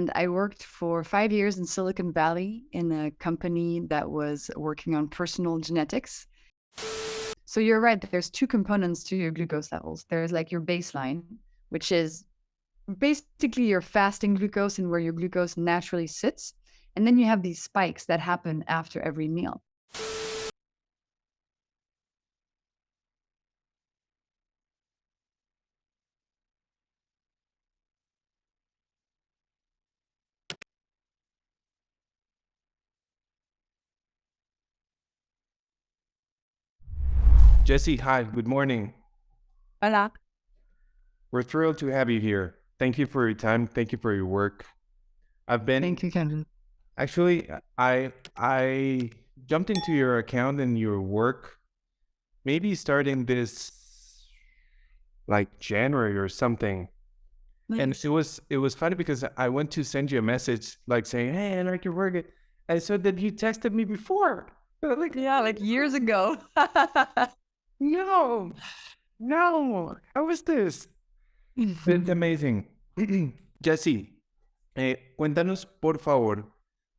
And I worked for 5 years in Silicon Valley in a company that was working on personal genetics. So you're right, there's two components to your glucose levels. There's like your baseline, which is basically your fasting glucose and where your glucose naturally sits. And then you have these spikes that happen after every meal. Jessie, hi, good morning. Hola. We're thrilled to have you here. Thank you for your time. Thank you for your work. Thank you, Kendra. Actually, I jumped into your account and your work maybe starting this like January or something. And it was funny because I went to send you a message like saying, "Hey, I like your work." I saw that you texted me before. Like, Yeah, like years ago. no, no, how is this? It's amazing. Jessie, cuéntanos por favor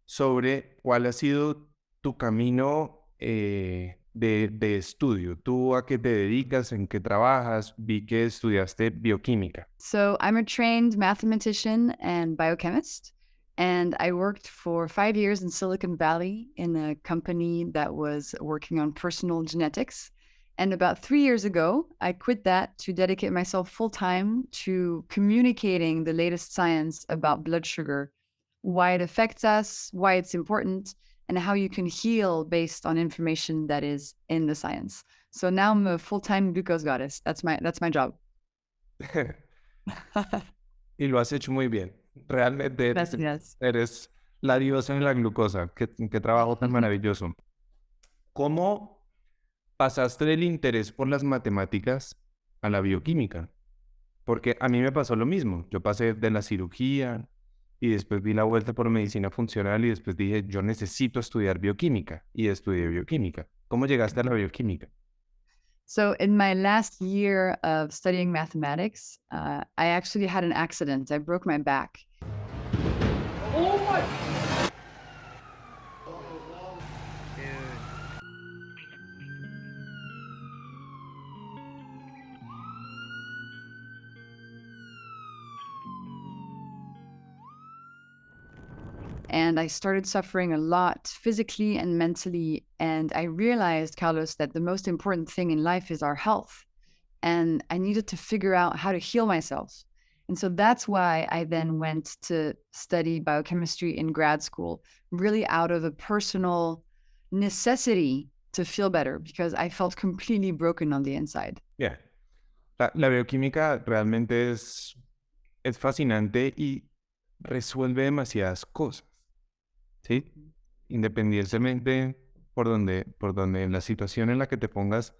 sobre cuál ha sido tu camino de estudio. ¿Tú a qué te dedicas? ¿En qué trabajas? Vi que estudiaste bioquímica. So I'm a trained mathematician and biochemist, and I worked for 5 years in Silicon Valley in a company that was working on personal genetics. And about 3 years ago, I quit that to dedicate myself full time to communicating the latest science about blood sugar, why it affects us, why it's important, and how you can heal based on information that is in the science. So now I'm a full-time glucose goddess. That's my job. Y lo has hecho muy bien. Realmente Gracias. eres la diosa en la glucosa. Qué trabajo tan maravilloso. ¿Cómo pasaste del interés por las matemáticas a la bioquímica? Porque a mí me pasó lo mismo. Yo pasé de la cirugía y después di la vuelta por medicina funcional y después dije, yo necesito estudiar bioquímica y estudié bioquímica. ¿Cómo llegaste a la bioquímica? So in my last year of studying mathematics, I actually had an accident. I broke my back. And I started suffering a lot physically and mentally. And I realized, Carlos, that the most important thing in life is our health. And I needed to figure out how to heal myself. And so that's why I then went to study biochemistry in grad school, really out of a personal necessity to feel better because I felt completely broken on the inside. Yeah. La bioquímica realmente es fascinante y resuelve demasiadas cosas, ¿sí? Independientemente por donde la situación en la que te pongas,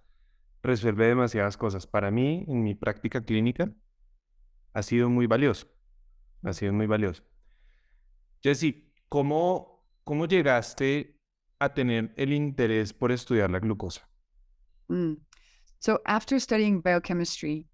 resuelve demasiadas cosas. Para mí, en mi práctica clínica, ha sido muy valioso. Ha sido muy valioso. Jessie, ¿cómo llegaste a tener el interés por estudiar la glucosa? Mm. So after studying biochemistry,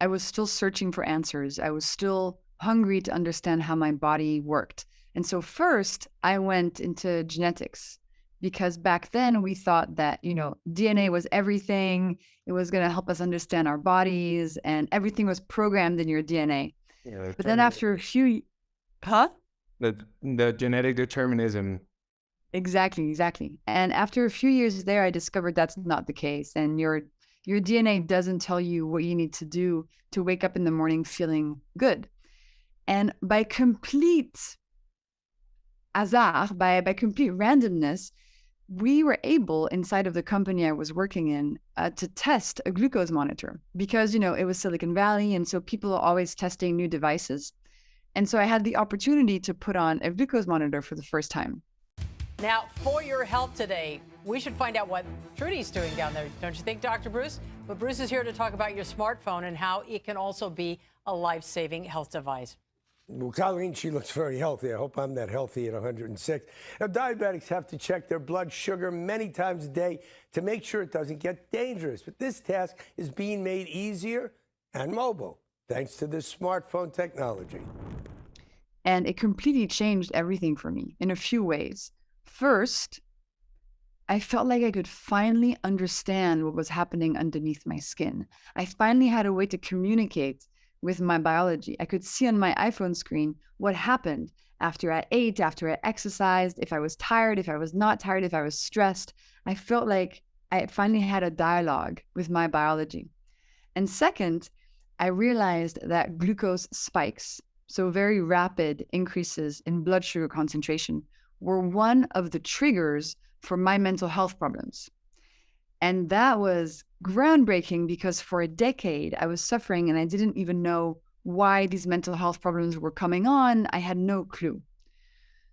I was still searching for answers. I was still hungry to understand how my body worked. And so first I went into genetics because back then we thought that, DNA was everything. It was going to help us understand our bodies and everything was programmed in your DNA. Yeah, But then after a few, huh? the genetic determinism. Exactly. And after a few years there, I discovered that's not the case. And your DNA doesn't tell you what you need to do to wake up in the morning feeling good. And by complete hasard, by complete randomness, we were able, inside of the company I was working in, to test a glucose monitor because, it was Silicon Valley. And so people are always testing new devices. And so I had the opportunity to put on a glucose monitor for the first time. Now, for your health today, we should find out what Trudy's doing down there, don't you think, Dr. Bruce? But Bruce is here to talk about your smartphone and how it can also be a life-saving health device. Well, Colleen, she looks very healthy. I hope I'm that healthy at 106. Now, diabetics have to check their blood sugar many times a day to make sure it doesn't get dangerous. But this task is being made easier and mobile thanks to this smartphone technology. And it completely changed everything for me in a few ways. First, I felt like I could finally understand what was happening underneath my skin. I finally had a way to communicate with my biology. I could see on my iPhone screen what happened after I ate, after I exercised, if I was tired, if I was not tired, if I was stressed. I felt like I finally had a dialogue with my biology. And second, I realized that glucose spikes, so very rapid increases in blood sugar concentration, were one of the triggers for my mental health problems. And that was groundbreaking because for a decade I was suffering and I didn't even know why these mental health problems were coming on. I had no clue.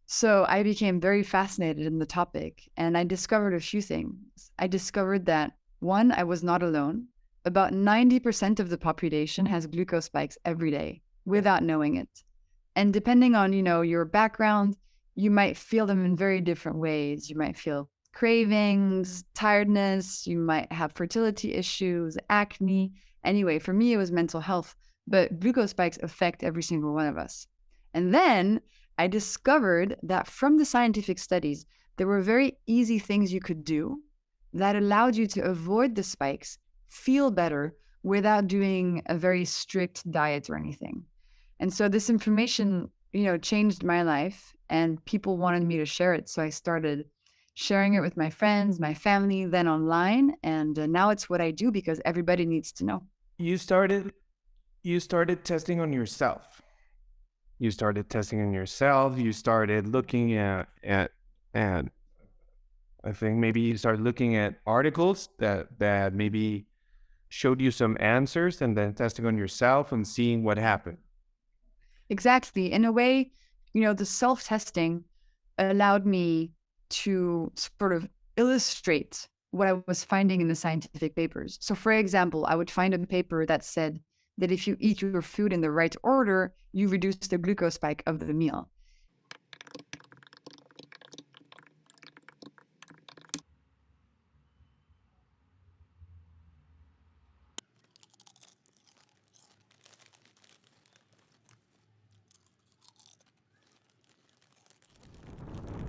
So I became very fascinated in the topic and I discovered a few things. I discovered that one, I was not alone. About 90% of the population has glucose spikes every day without knowing it. And depending on, your background, you might feel them in very different ways. You might feel cravings, tiredness, you might have fertility issues, acne. Anyway, for me, it was mental health, but glucose spikes affect every single one of us. And then I discovered that from the scientific studies, there were very easy things you could do that allowed you to avoid the spikes, feel better without doing a very strict diet or anything. And so this information, changed my life and people wanted me to share it. So I started sharing it with my friends, my family, then online. And now it's what I do because everybody needs to know. You started testing on yourself. You started testing on yourself. You started looking at I think maybe you started looking at articles that maybe showed you some answers and then testing on yourself and seeing what happened. Exactly. In a way, the self-testing allowed me to sort of illustrate what I was finding in the scientific papers. So for example, I would find a paper that said that if you eat your food in the right order, you reduce the glucose spike of the meal.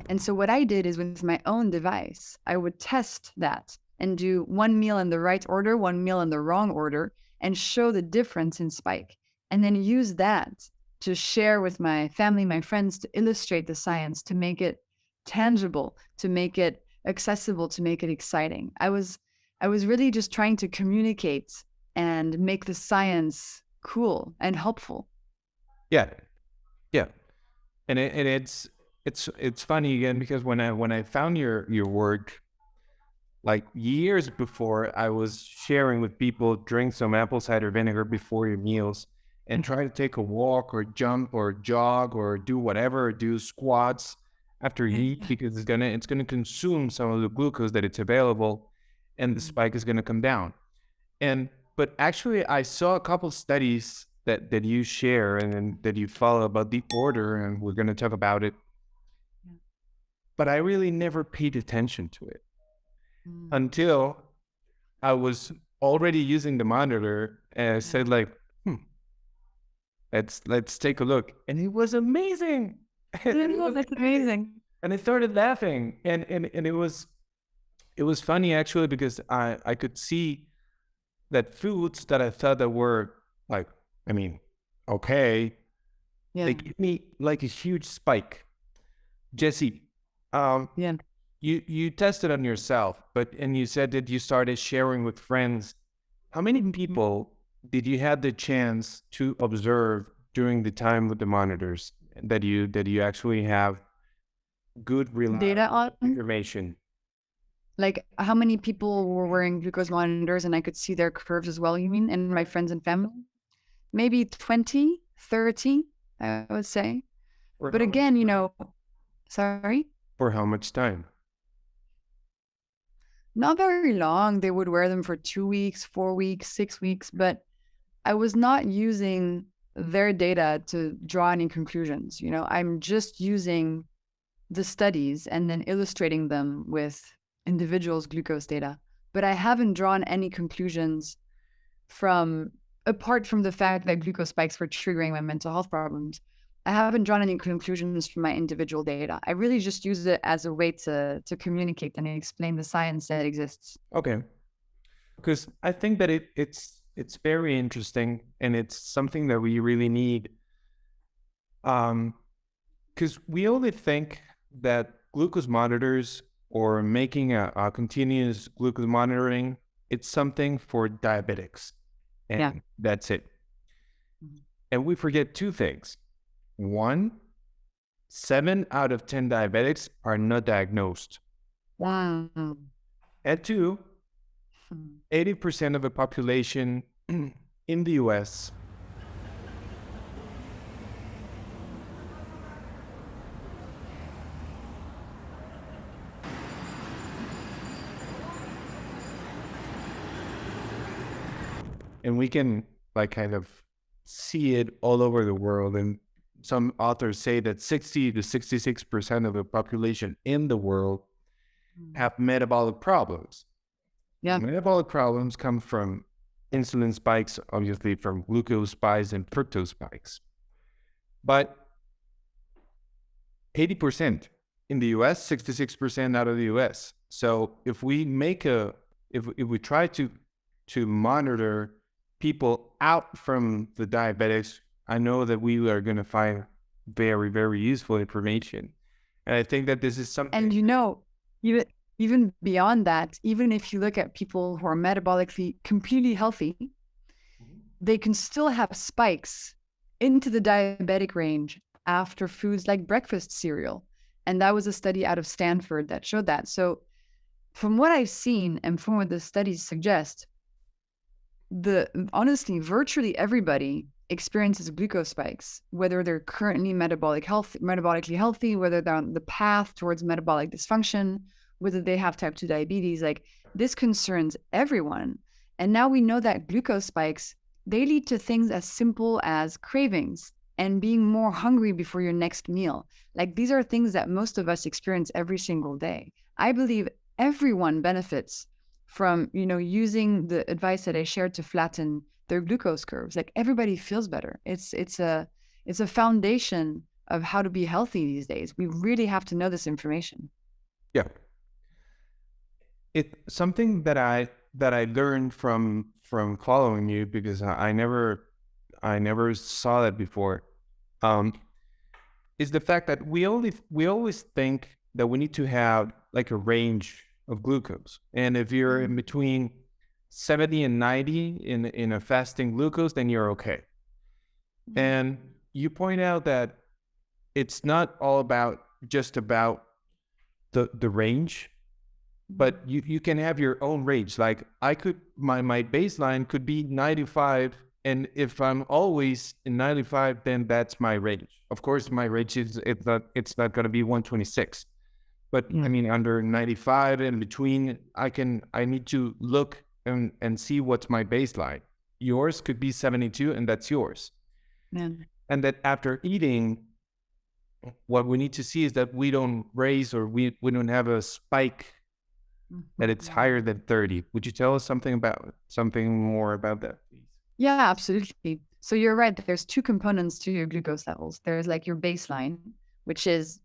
And so what I did is with my own device, I would test that and do one meal in the right order, one meal in the wrong order, and show the difference in spike. And then use that to share with my family, my friends, to illustrate the science, to make it tangible, to make it accessible, to make it exciting. I was really just trying to communicate and make the science cool and helpful. Yeah. And it's funny again because when I found your work, like years before, I was sharing with people, drink some apple cider vinegar before your meals and try to take a walk or jump or jog or do whatever, or do squats after you eat because it's gonna consume some of the glucose that it's available and the spike is gonna come down. But actually I saw a couple studies that you share and that you follow about the order, and we're gonna talk about it. But I really never paid attention to it until I was already using the monitor and I said like, let's take a look. And it was amazing. That's amazing. And I started laughing. And it was funny actually because I could see that foods that I thought that were like, okay, they give me like a huge spike. Jessie, you tested on yourself, and you said that you started sharing with friends. How many people did you have the chance to observe during the time with the monitors that you actually have good data on information? Like how many people were wearing glucose monitors and I could see their curves as well, you mean, and my friends and family? Maybe 20, 30, I would say. But again, sorry? For how much time? Not very long. They would wear them for 2 weeks, 4 weeks, 6 weeks, but I was not using their data to draw any conclusions. I'm just using the studies and then illustrating them with individuals' glucose data. But I haven't drawn any conclusions apart from the fact that glucose spikes were triggering my mental health problems. I haven't drawn any conclusions from my individual data. I really just use it as a way to communicate and explain the science that exists. Okay. Because I think that it's very interesting, and it's something that we really need. Because we only think that glucose monitors or making a continuous glucose monitoring, it's something for diabetics, and that's it. And we forget two things. One, 7 out of 10 diabetics are not diagnosed. Wow. And two, 80% of the population in the US and we can like kind of see it all over the world. And some authors say that 60 to 66% of the population in the world have metabolic problems. Yeah. Metabolic problems come from insulin spikes, obviously from glucose spikes and fructose spikes. But 80% in the US, 66% out of the US. So if we make if we try to monitor people out from the diabetics, I know that we are going to find very, very useful information. And I think that this is something. And even beyond that, even if you look at people who are metabolically completely healthy, they can still have spikes into the diabetic range after foods like breakfast cereal. And that was a study out of Stanford that showed that. So from what I've seen and from what the studies suggest, honestly, virtually everybody experiences glucose spikes, whether they're currently metabolically healthy, whether they're on the path towards metabolic dysfunction, whether they have type 2 diabetes. Like, this concerns everyone. And now we know that glucose spikes, they lead to things as simple as cravings and being more hungry before your next meal. Like, these are things that most of us experience every single day. I believe everyone benefits from, using the advice that I shared to flatten their glucose curves. Like, everybody feels better. It's a foundation of how to be healthy these days. We really have to know this information. Yeah. It's something that I learned from following you, because I never saw that before. Is the fact that we always think that we need to have like a range of glucose, and if you're in between 70 and 90 in a fasting glucose, then you're okay. And you point out that it's not all about just about the range, but you can have your own range. Like, my baseline could be 95, and if I'm always in 95, then that's my range. Of course, my range it's not going to be 126, but I mean, under 95 and between, I need to look and see what's my baseline. Yours could be 72, and that's yours. And that after eating, what we need to see is that we don't raise, or we don't have a spike that it's higher than 30. Would you tell us something more about that, please? Yeah, absolutely. So you're right. There's two components to your glucose levels. There's like your baseline, which is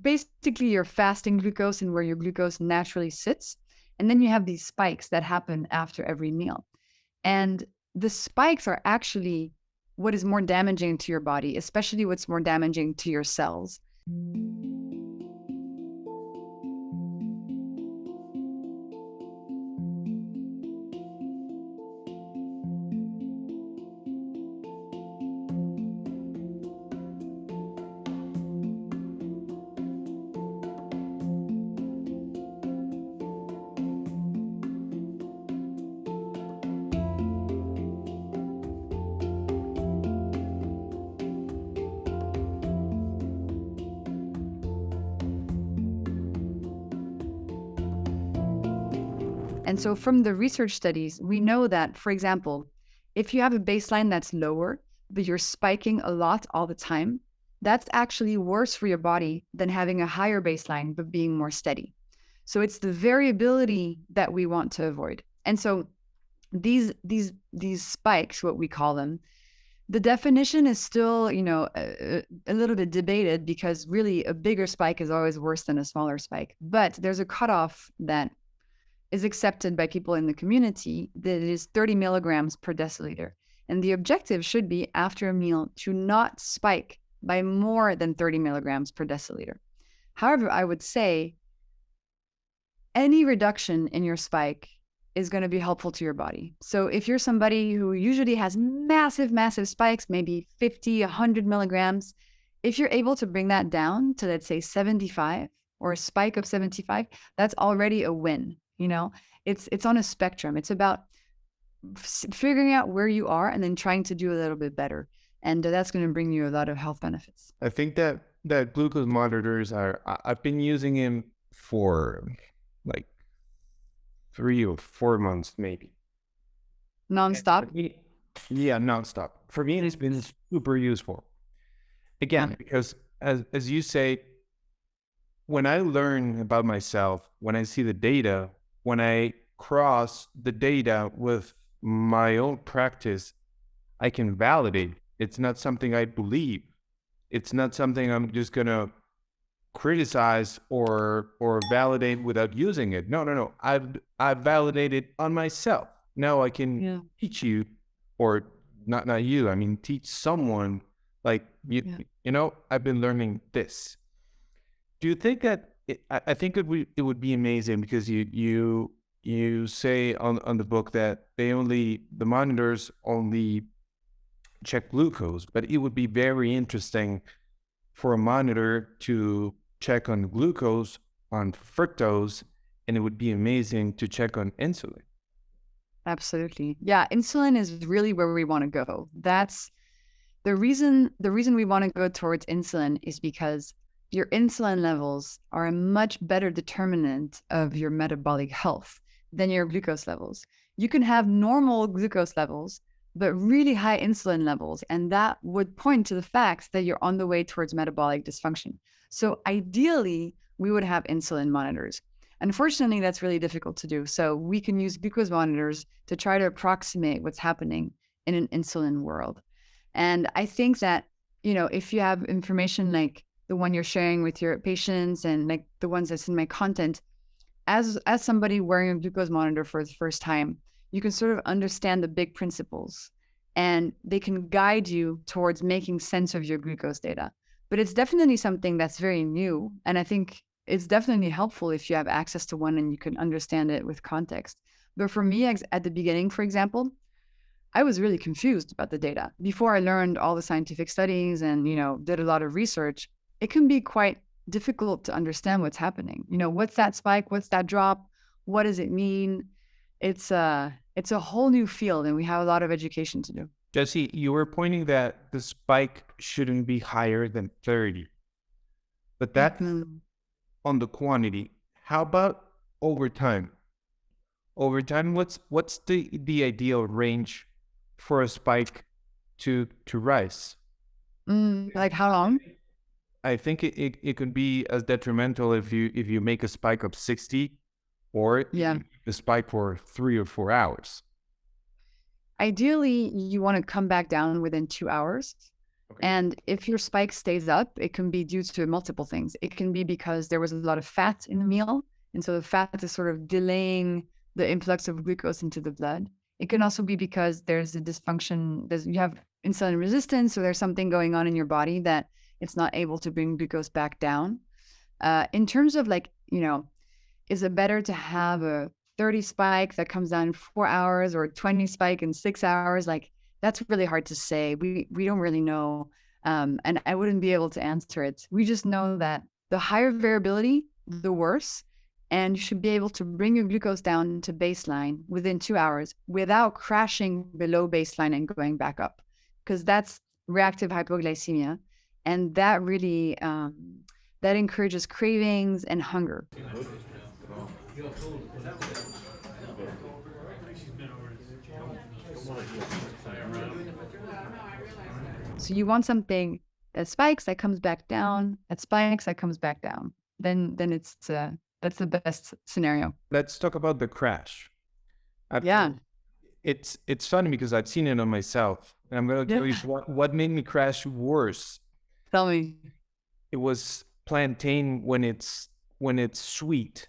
basically your fasting glucose and where your glucose naturally sits. And then you have these spikes that happen after every meal. And the spikes are actually what is more damaging to your body, especially what's more damaging to your cells. And so from the research studies, we know that, for example, if you have a baseline that's lower, but you're spiking a lot all the time, that's actually worse for your body than having a higher baseline, but being more steady. So it's the variability that we want to avoid. And so these spikes, what we call them, The definition is still, a little bit debated because really a bigger spike is always worse than a smaller spike. But there's a cutoff that is accepted by people in the community that is 30 milligrams per deciliter. And the objective should be after a meal to not spike by more than 30 milligrams per deciliter. However, I would say any reduction in your spike is going to be helpful to your body. So if you're somebody who usually has massive, massive spikes, maybe 50, 100 milligrams, if you're able to bring that down to, let's say, 75 or a spike of 75, that's already a win. It's on a spectrum. It's about figuring out where you are and then trying to do a little bit better. And that's going to bring you a lot of health benefits. I think that glucose monitors I've been using them for like 3 or 4 months, maybe. Nonstop? Yeah, nonstop. For me, it's been super useful. Again, because as you say, when I learn about myself, when I see the data, when I cross the data with my own practice, I can validate. It's not something I believe. It's not something I'm just going to criticize or validate without using it. No. I've validated on myself. Now I can teach you, or not you. I mean, teach someone like I've been learning this. Do you think that I think it would be amazing because you say on the book that the monitors only check glucose, but it would be very interesting for a monitor to check on glucose, on fructose, and it would be amazing to check on insulin. Absolutely. Yeah, insulin is really where we want to go. That's the reason we want to go towards insulin is because your insulin levels are a much better determinant of your metabolic health than your glucose levels. You can have normal glucose levels, but really high insulin levels, and that would point to the fact that you're on the way towards metabolic dysfunction. So ideally, we would have insulin monitors. Unfortunately, that's really difficult to do. So we can use glucose monitors to try to approximate what's happening in an insulin world. And I think that, if you have information like the one you're sharing with your patients and like the ones that's in my content, as somebody wearing a glucose monitor for the first time, you can sort of understand the big principles and they can guide you towards making sense of your glucose data. But it's definitely something that's very new. And I think it's definitely helpful if you have access to one and you can understand it with context. But for me, at the beginning, for example, I was really confused about the data. Before I learned all the scientific studies and, did a lot of research, it can be quite difficult to understand what's happening. What's that spike? What's that drop? What does it mean? It's a whole new field and we have a lot of education to do. Jessie, you were pointing that the spike shouldn't be higher than 30, but that's on the quantity. How about over time? Over time, what's the ideal range for a spike to rise? Like how long? I think it could be as detrimental if you make a spike of 60 or a spike for 3 or 4 hours. Ideally, you want to come back down within 2 hours. Okay. And if your spike stays up, it can be due to multiple things. It can be because there was a lot of fat in the meal. And so the fat is sort of delaying the influx of glucose into the blood. It can also be because there's a dysfunction. You have insulin resistance, so there's something going on in your body that it's not able to bring glucose back down. In terms of is it better to have a 30 spike that comes down in 4 hours or a 20 spike in 6 hours? That's really hard to say. We don't really know. And I wouldn't be able to answer it. We just know that the higher variability, the worse. And you should be able to bring your glucose down to baseline within 2 hours without crashing below baseline and going back up. Because that's reactive hypoglycemia. And that really, that encourages cravings and hunger. So you want something that spikes, that comes back down, that spikes, that comes back down. Then it's that's the best scenario. Let's talk about the crash. it's funny because I've seen it on myself, and I'm going to tell you what made me crash worse. Tell me. It was plantain when it's sweet.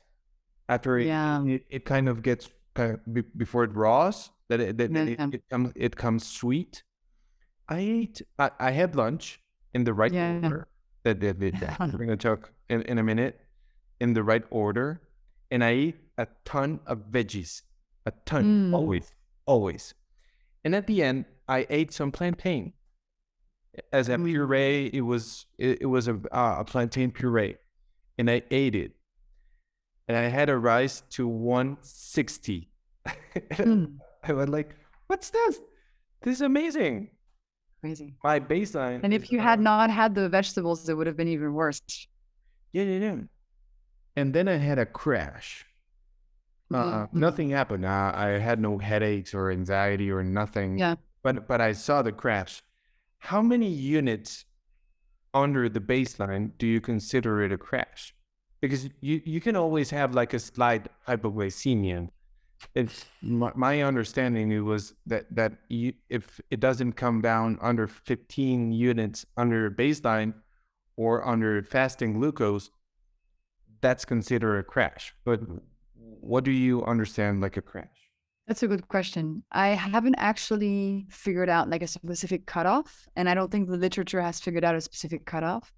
After Yeah. it kind of gets before it raws, Yeah. it comes sweet. I had lunch in the right Yeah. order. That we're gonna talk in a minute, in the right order, and I ate a ton of veggies, a ton, always. And at the end, I ate some plantain as a puree. It was a plantain puree, and I ate it, and I had a rise to 160. I was like, "What's this? This is amazing." Crazy. My baseline. And if you had not had the vegetables, it would have been even worse. Yeah. And then I had a crash. Nothing happened. I had no headaches or anxiety or nothing. Yeah. But I saw the crash. How many units under the baseline do you consider it a crash? Because you can always have like a slight hypoglycemia. It's my understanding. It was that if it doesn't come down under 15 units under baseline or under fasting glucose, that's considered a crash. But what do you understand like a crash? That's a good question. I haven't actually figured out like a specific cutoff, and I don't think the literature has figured out a specific cutoff.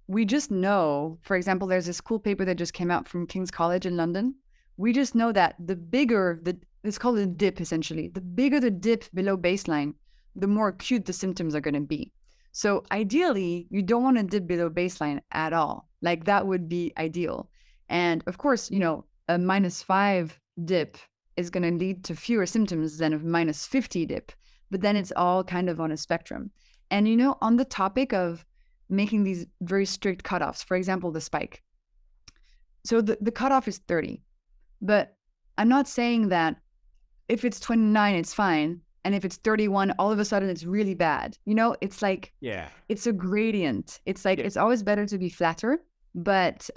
We just know, for example, there's this cool paper that just came out from King's College in London. We just know that the bigger it's called a dip essentially. The bigger the dip below baseline, the more acute the symptoms are going to be. So ideally, you don't want to dip below baseline at all. Like that would be ideal. And of course, a -5 dip is going to lead to fewer symptoms than a -50 dip. But then it's all kind of on a spectrum. And on the topic of making these very strict cutoffs, for example, the spike. So the cutoff is 30. But I'm not saying that if it's 29, it's fine. And if it's 31, all of a sudden it's really bad. It's like, it's a gradient. It's like, it's always better to be flatter. But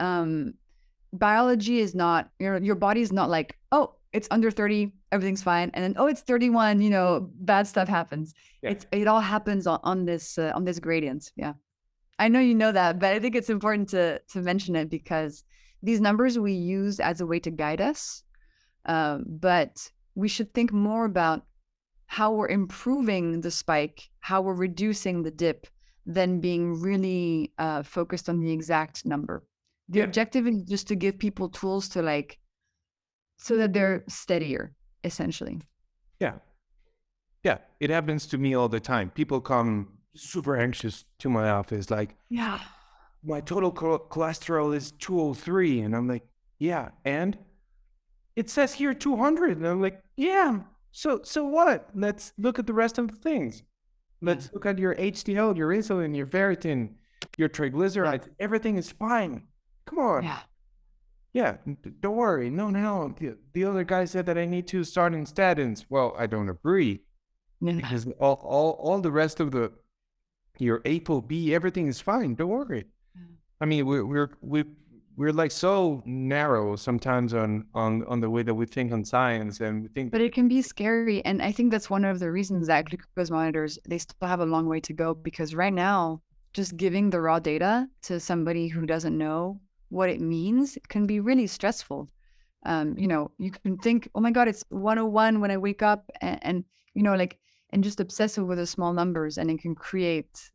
biology is not, your body is not like, oh, it's under 30, everything's fine. And then, oh, it's 31, bad stuff happens. Yeah. It all happens on this gradient. Yeah. I know you know that, but I think it's important to mention it because these numbers we use as a way to guide us, but we should think more about how we're improving the spike, how we're reducing the dip, than being really focused on the exact number. The objective is just to give people tools to so that they're steadier, essentially. Yeah. It happens to me all the time. People come super anxious to my office, like, my total cholesterol is 203. And I'm like, yeah. And it says here 200. And I'm like, yeah. So what? Let's look at the rest of the things. Let's look at your HDL, your insulin, your ferritin, your triglycerides. Everything is fine. Come on. Yeah. Don't worry. No. The other guy said that I need to start in statins. Well, I don't agree. Because all the rest of your ApoB, everything is fine. Don't worry. I mean, we're like so narrow sometimes on the way that we think on science, and we think. But it can be scary, and I think that's one of the reasons that glucose monitors, they still have a long way to go, because right now, just giving the raw data to somebody who doesn't know what it means can be really stressful. You can think, oh my God, it's 101 when I wake up, and just obsess over the small numbers, and it can create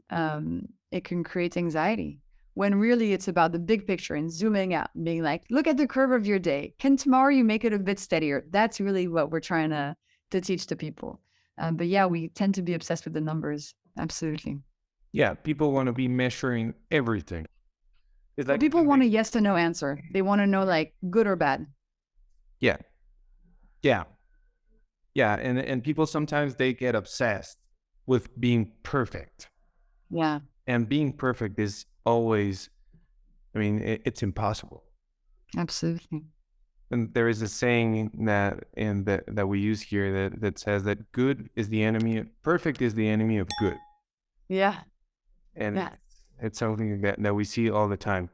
anxiety. When really it's about the big picture and zooming out, being like, look at the curve of your day. Can tomorrow you make it a bit steadier? That's really what we're trying to teach to people. But yeah, we tend to be obsessed with the numbers. Absolutely. Yeah, people want to be measuring everything. It's like people want a yes to no answer. They want to know like good or bad. Yeah. And people sometimes they get obsessed with being perfect. Yeah. And being perfect is always, it's impossible. Absolutely. And there is a saying that we use here that says that perfect is the enemy of good. Yeah. And it's something that we see all the time.